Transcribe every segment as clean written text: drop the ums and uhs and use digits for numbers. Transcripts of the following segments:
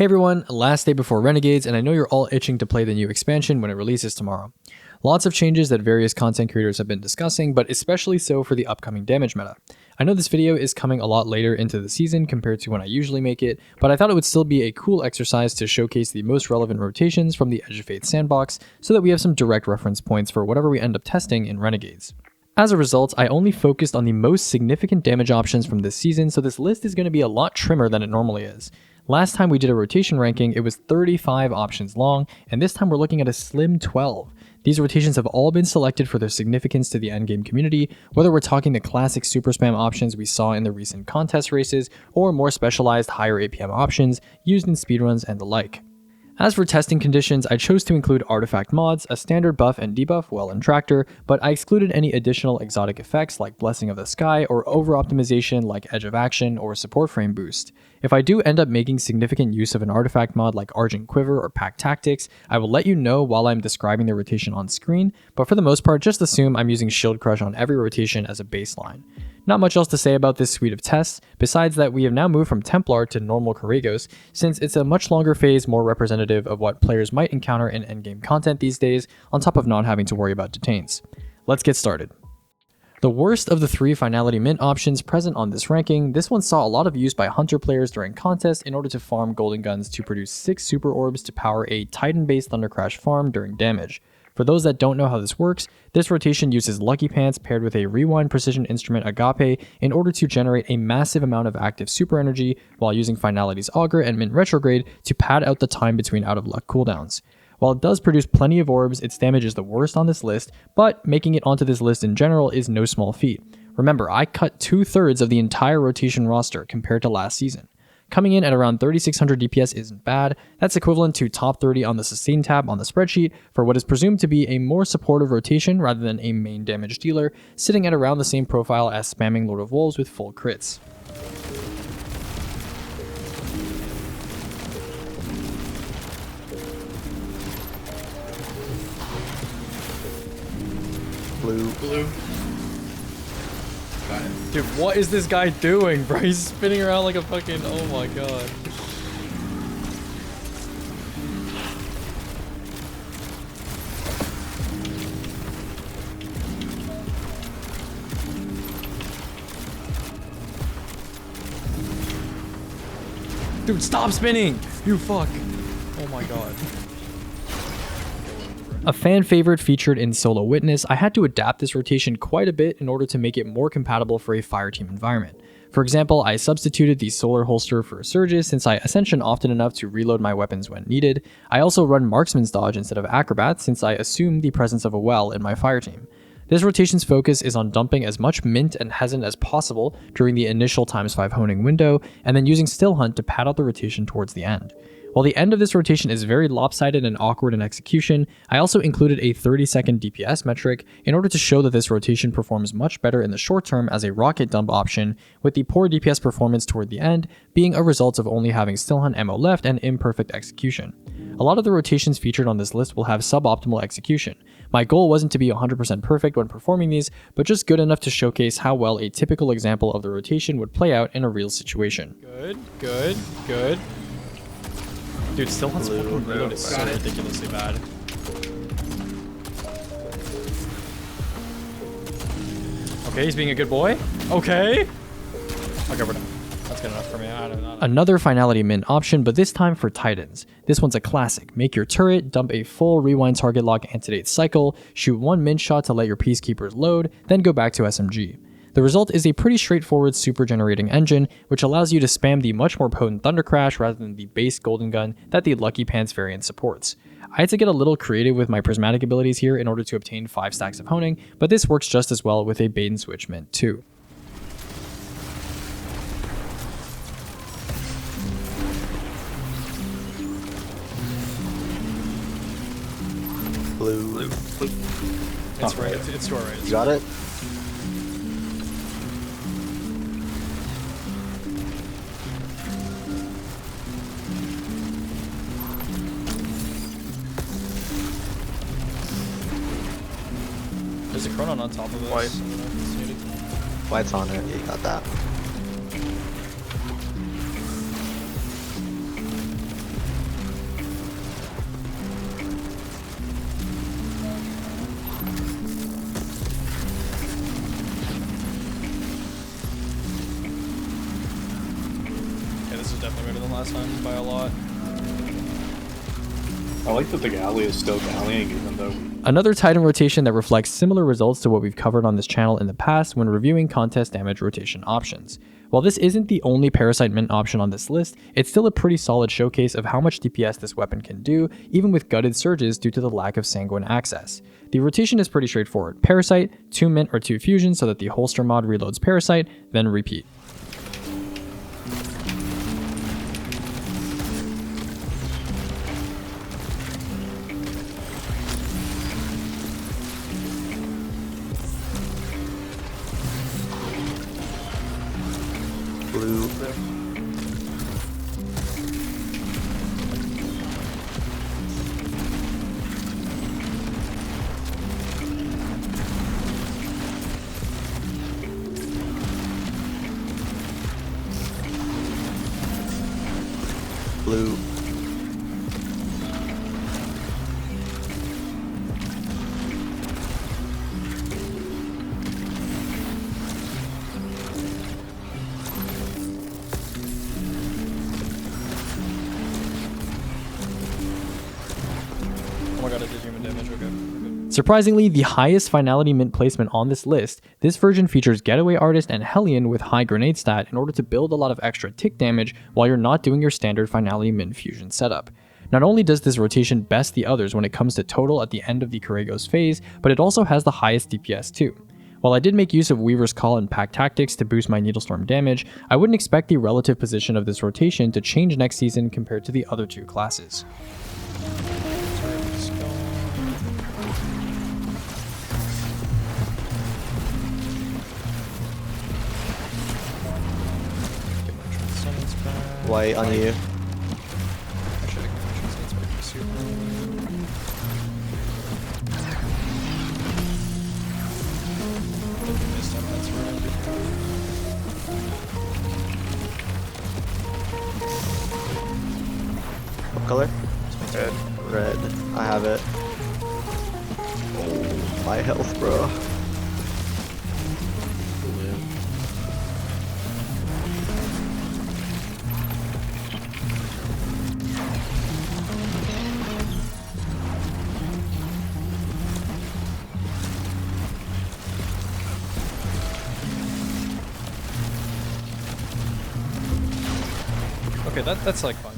everyone, last day before Renegades, and I know you're all itching to play the new expansion when it releases tomorrow. Lots of changes that various content creators have been discussing, but especially so for the upcoming damage meta. I know this video is coming a lot later into the season compared to when I usually make it, but I thought it would still be a cool exercise to showcase the most relevant rotations from the Edge of Fate sandbox so that we have some direct reference points for whatever we end up testing in Renegades. As a result, I only focused on the most significant damage options from this season, so this list is going to be a lot trimmer than it normally is. Last time we did a rotation ranking, it was 35 options long, and this time we're looking at a slim 12. These rotations have all been selected for their significance to the endgame community, whether we're talking the classic super spam options we saw in the recent contest races, or more specialized higher APM options used in speedruns and the like. As for testing conditions, I chose to include artifact mods, a standard buff and debuff while in Tractor, but I excluded any additional exotic effects like Blessing of the Sky or over-optimization like Edge of Action or Support Frame Boost. If I do end up making significant use of an artifact mod like Argent Quiver or Pack Tactics, I will let you know while I'm describing the rotation on screen, but for the most part just assume I'm using Shield Crush on every rotation as a baseline. Not much else to say about this suite of tests, besides that we have now moved from Templar to normal Corregos, since it's a much longer phase more representative of what players might encounter in endgame content these days, on top of not having to worry about detains. Let's get started. The worst of the three Finality Mint options present on this ranking, this one saw a lot of use by Hunter players during contests in order to farm golden guns to produce 6 super orbs to power a Titan-based Thunder Crash farm during damage. For those that don't know how this works, this rotation uses Lucky Pants paired with a Rewind Precision Instrument Agape in order to generate a massive amount of active super energy while using Finality's Augur and Mint Retrograde to pad out the time between out of luck cooldowns. While it does produce plenty of orbs, its damage is the worst on this list, but making it onto this list in general is no small feat. Remember, I cut 2/3 of the entire rotation roster compared to last season. Coming in at around 3600 DPS isn't bad. That's equivalent to top 30 on the sustain tab on the spreadsheet for what is presumed to be a more supportive rotation rather than a main damage dealer, sitting at around the same profile as spamming Lord of Wolves with full crits. Blue. Dude, what is this guy doing, bro? He's spinning around like a fucking... Oh my god. Dude, stop spinning! You fuck. Oh my god. A fan favorite featured in Solo Witness, I had to adapt this rotation quite a bit in order to make it more compatible for a fireteam environment. For example, I substituted the Solar Holster for Surges since I Ascension often enough to reload my weapons when needed. I also run Marksman's Dodge instead of Acrobat since I assume the presence of a well in my fireteam. This rotation's focus is on dumping as much Mint and Hezen as possible during the initial ×5 honing window, and then using Still Hunt to pad out the rotation towards the end. While the end of this rotation is very lopsided and awkward in execution, I also included a 30-second DPS metric in order to show that this rotation performs much better in the short term as a rocket dump option, with the poor DPS performance toward the end being a result of only having Still Hunt ammo left and imperfect execution. A lot of the rotations featured on this list will have suboptimal execution. My goal wasn't to be 100% perfect when performing these, but just good enough to showcase how well a typical example of the rotation would play out in a real situation. Good. Dude, Still Hunt's fucking reload is so ridiculously bad. Okay, he's being a good boy. Okay, we're done. That's good enough for me. I don't know. Another Finality Mint option, but this time for Titans. This one's a classic. Make your turret, dump a full Rewind Target Lock Antedate cycle, shoot one Mint shot to let your Peacekeepers load, then go back to SMG. The result is a pretty straightforward super generating engine, which allows you to spam the much more potent Thunder Crash rather than the base Golden Gun that the Lucky Pants variant supports. I had to get a little creative with my prismatic abilities here in order to obtain 5 stacks of honing, but this works just as well with a bait and switch Mint too. Blue. It's right, it's to our right. You got it? There's a Chronon on top of us. White. White's on it. Yeah, you got that. last time by a lot. I like that the galley is still gallying even though... Another Titan rotation that reflects similar results to what we've covered on this channel in the past when reviewing contest damage rotation options. While this isn't the only Parasite Mint option on this list, it's still a pretty solid showcase of how much DPS this weapon can do, even with gutted surges due to the lack of Sanguine access. The rotation is pretty straightforward. Parasite, 2 Mint or 2 Fusion so that the holster mod reloads Parasite, then repeat. Blue. Blue. Oh my god, I did human damage. Okay. Surprisingly, the highest Finality Mint placement on this list, this version features Getaway Artist and Hezen with high grenade stat in order to build a lot of extra tick damage while you're not doing your standard Finality Mint fusion setup. Not only does this rotation best the others when it comes to total at the end of the Cuirass phase, but it also has the highest DPS too. While I did make use of Weaver's Call and Pack Tactics to boost my Needlestorm damage, I wouldn't expect the relative position of this rotation to change next season compared to the other two classes. White on you. What color? Red. Red. I have it. Oh, my health, bro. Okay, that's like fun.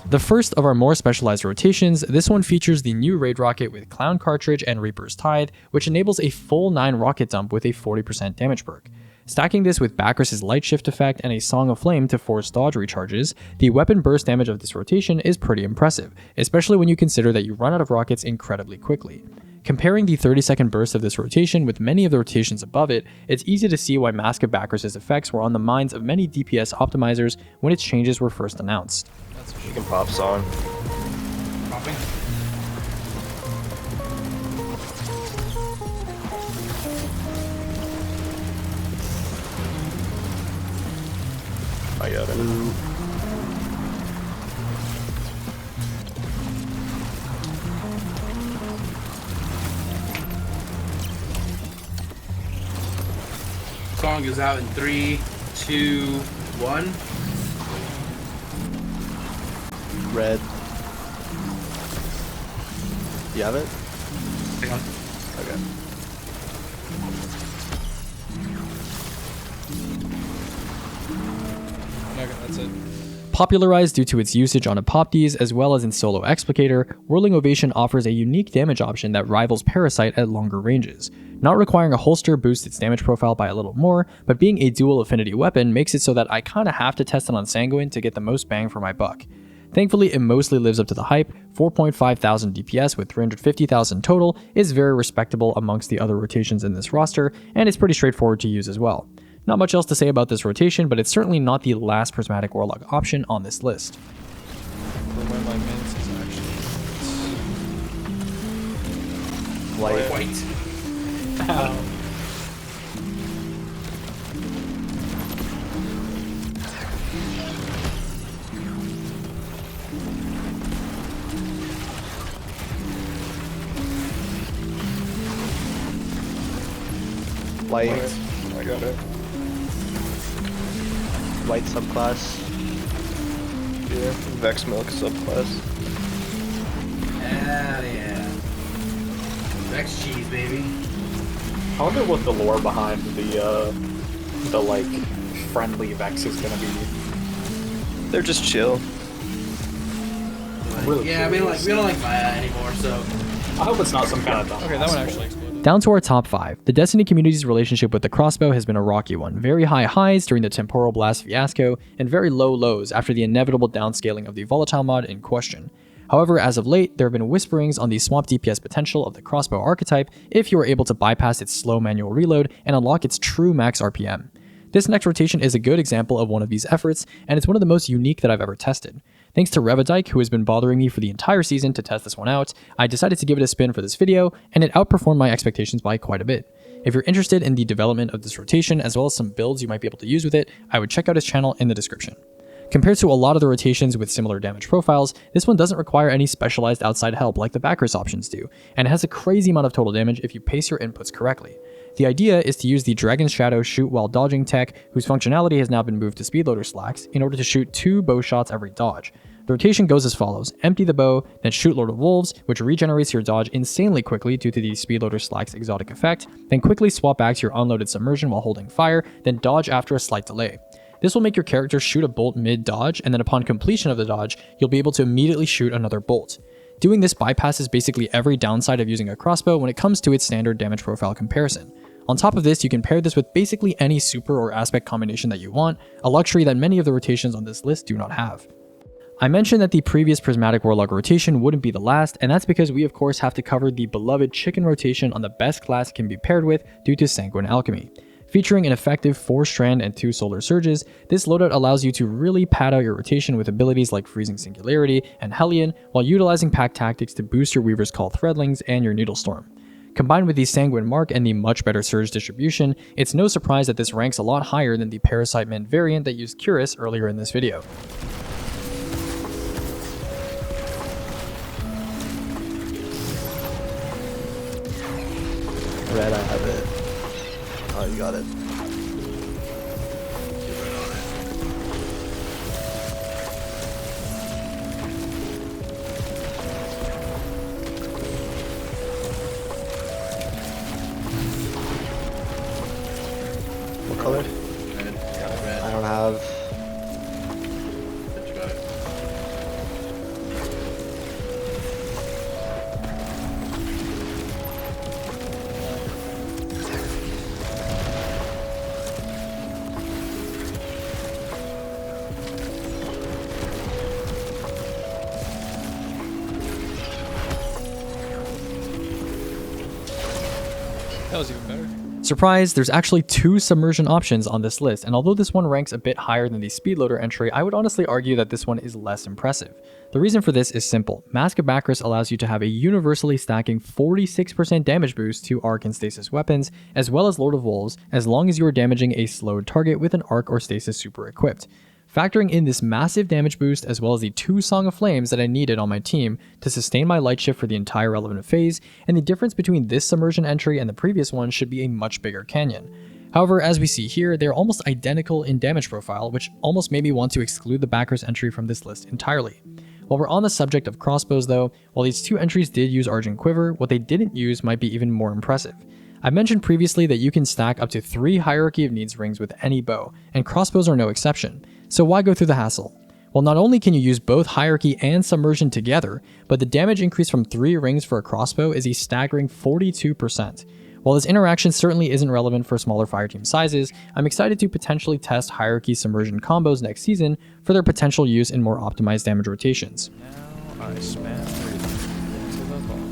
The first of our more specialized rotations, this one features the new Raid Rocket with Clown Cartridge and Reaper's Tithe, which enables a full 9 rocket dump with a 40% damage perk. Stacking this with Bakris' Light Shift effect and a Song of Flame to force dodge recharges, the weapon burst damage of this rotation is pretty impressive, especially when you consider that you run out of rockets incredibly quickly. Comparing the 30-second burst of this rotation with many of the rotations above it, it's easy to see why Mask of Bakris' effects were on the minds of many DPS optimizers when its changes were first announced. You can pop song. Popping. I got it. Blue. Song is out in 3, 2, 1. Red. You have it? Hang on. Okay. Okay, that's it. Popularized due to its usage on Apoptes as well as in solo Explicator, Whirling Ovation offers a unique damage option that rivals Parasite at longer ranges. Not requiring a holster boosts its damage profile by a little more, but being a dual affinity weapon makes it so that I kinda have to test it on Sanguine to get the most bang for my buck. Thankfully, it mostly lives up to the hype. 4,500 DPS with 350,000 total is very respectable amongst the other rotations in this roster, and it's pretty straightforward to use as well. Not much else to say about this rotation, but it's certainly not the last prismatic warlock option on this list. White. White. White. I got it. White subclass. here. Vex Milk subclass. Hell yeah. Vex cheese, baby. I wonder what the lore behind the like friendly Vex is gonna be. They're just chill. Really Yeah, we don't like Maya anymore, so. I hope it's not some kind of dumb. Okay, that one actually exploded. Down to our top 5. The Destiny community's relationship with the crossbow has been a rocky one. Very high highs during the Temporal Blast fiasco, and very low lows after the inevitable downscaling of the volatile mod in question. However, as of late, there have been whisperings on the swamp DPS potential of the crossbow archetype if you are able to bypass its slow manual reload and unlock its true max RPM. This next rotation is a good example of one of these efforts, and it's one of the most unique that I've ever tested. Thanks to Revadyke, who has been bothering me for the entire season to test this one out, I decided to give it a spin for this video, and it outperformed my expectations by quite a bit. If you're interested in the development of this rotation, as well as some builds you might be able to use with it, I would check out his channel in the description. Compared to a lot of the rotations with similar damage profiles, this one doesn't require any specialized outside help like the Bakris options do, and it has a crazy amount of total damage if you pace your inputs correctly. The idea is to use the Dragon's Shadow shoot while dodging tech, whose functionality has now been moved to speedloader slacks, in order to shoot 2 bow shots every dodge. The rotation goes as follows: empty the bow, then shoot Lord of Wolves, which regenerates your dodge insanely quickly due to the speedloader slacks exotic effect, then quickly swap back to your unloaded submersion while holding fire, then dodge after a slight delay. This will make your character shoot a bolt mid-dodge, and then upon completion of the dodge, you'll be able to immediately shoot another bolt. Doing this bypasses basically every downside of using a crossbow when it comes to its standard damage profile comparison. On top of this, you can pair this with basically any super or aspect combination that you want, a luxury that many of the rotations on this list do not have. I mentioned that the previous Prismatic Warlock rotation wouldn't be the last, and that's because we of course have to cover the beloved chicken rotation on the best class it can be paired with due to Sanguine Alchemy. Featuring an effective 4-strand and 2 solar surges, this loadout allows you to really pad out your rotation with abilities like Freezing Singularity and Hellion, while utilizing pack tactics to boost your Weaver's Call Threadlings and your Needlestorm. Combined with the Sanguine Mark and the much better surge distribution, it's no surprise that this ranks a lot higher than the Parasite Mint variant that used Cuirass earlier in this video. Red, I have it. Oh, you got it. What color? Red. Yeah, red. I don't have. But you got it. That was even better. Surprise, there's actually 2 submersion options on this list, and although this one ranks a bit higher than the speedloader entry, I would honestly argue that this one is less impressive. The reason for this is simple. Mask of Bakris allows you to have a universally stacking 46% damage boost to arc and stasis weapons, as well as Lord of Wolves, as long as you are damaging a slowed target with an arc or stasis super equipped. Factoring in this massive damage boost as well as the 2 Song of Flames that I needed on my team to sustain my light shift for the entire relevant phase, and the difference between this submersion entry and the previous one should be a much bigger canyon. However, as we see here, they're almost identical in damage profile, which almost made me want to exclude the Bakris entry from this list entirely. While we're on the subject of crossbows though, while these 2 entries did use Argent Quiver, what they didn't use might be even more impressive. I mentioned previously that you can stack up to 3 Hierarchy of Needs rings with any bow, and crossbows are no exception. So why go through the hassle? Well, not only can you use both Hierarchy and Submersion together, but the damage increase from 3 rings for a crossbow is a staggering 42%. While this interaction certainly isn't relevant for smaller fireteam sizes, I'm excited to potentially test Hierarchy Submersion combos next season for their potential use in more optimized damage rotations. Now I spam everything into the box.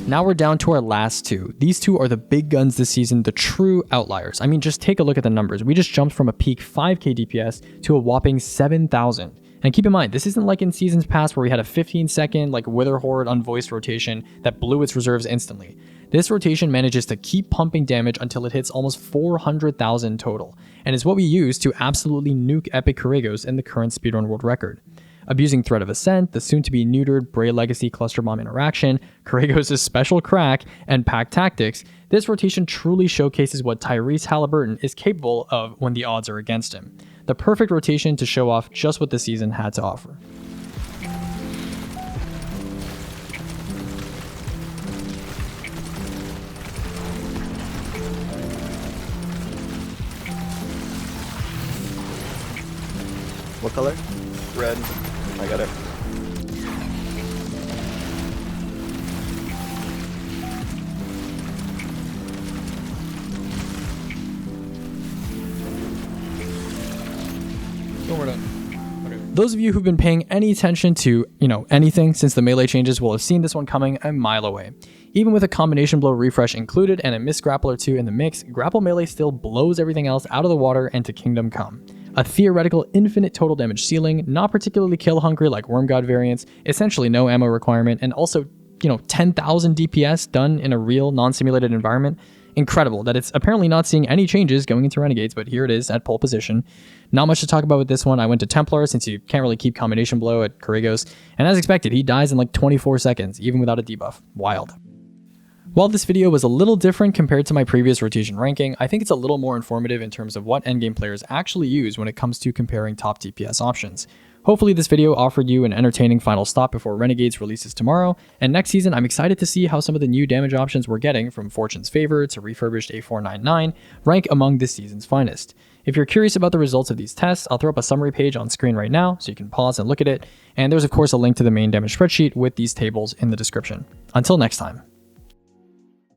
Now we're down to our last 2. These 2 are the big guns this season, the true outliers. I mean, just take a look at the numbers. We just jumped from a peak 5k DPS to a whopping 7,000. And keep in mind, this isn't like in seasons past where we had a 15-second like Wither Horde unvoiced rotation that blew its reserves instantly. This rotation manages to keep pumping damage until it hits almost 400,000 total, and is what we use to absolutely nuke Epic Cuirass in the current speedrun world record. Abusing Threat of Ascent, the soon-to-be neutered Bray Legacy Cluster Bomb interaction, Kuragos' Special Crack, and Pack Tactics, this rotation truly showcases what Tyrese Halliburton is capable of when the odds are against him. The perfect rotation to show off just what the season had to offer. What color? Red. I got it. We're done. Okay. Those of you who've been paying any attention to, anything since the melee changes will have seen this one coming a mile away. Even with a combination blow refresh included and a missed grapple or two in the mix, grapple melee still blows everything else out of the water and to kingdom come. A theoretical infinite total damage ceiling, not particularly kill hungry like Worm God variants, essentially no ammo requirement, and also, 10,000 DPS done in a real non-simulated environment. Incredible that it's apparently not seeing any changes going into Renegades, but here it is at pole position. Not much to talk about with this one. I went to Templar since you can't really keep combination blow at Kuragos, and as expected, he dies in like 24 seconds, even without a debuff. Wild. While this video was a little different compared to my previous rotation ranking, I think it's a little more informative in terms of what endgame players actually use when it comes to comparing top DPS options. Hopefully this video offered you an entertaining final stop before Renegades releases tomorrow, and next season I'm excited to see how some of the new damage options we're getting, from Fortune's Favor to refurbished A499, rank among this season's finest. If you're curious about the results of these tests, I'll throw up a summary page on screen right now so you can pause and look at it, and there's of course a link to the main damage spreadsheet with these tables in the description. Until next time.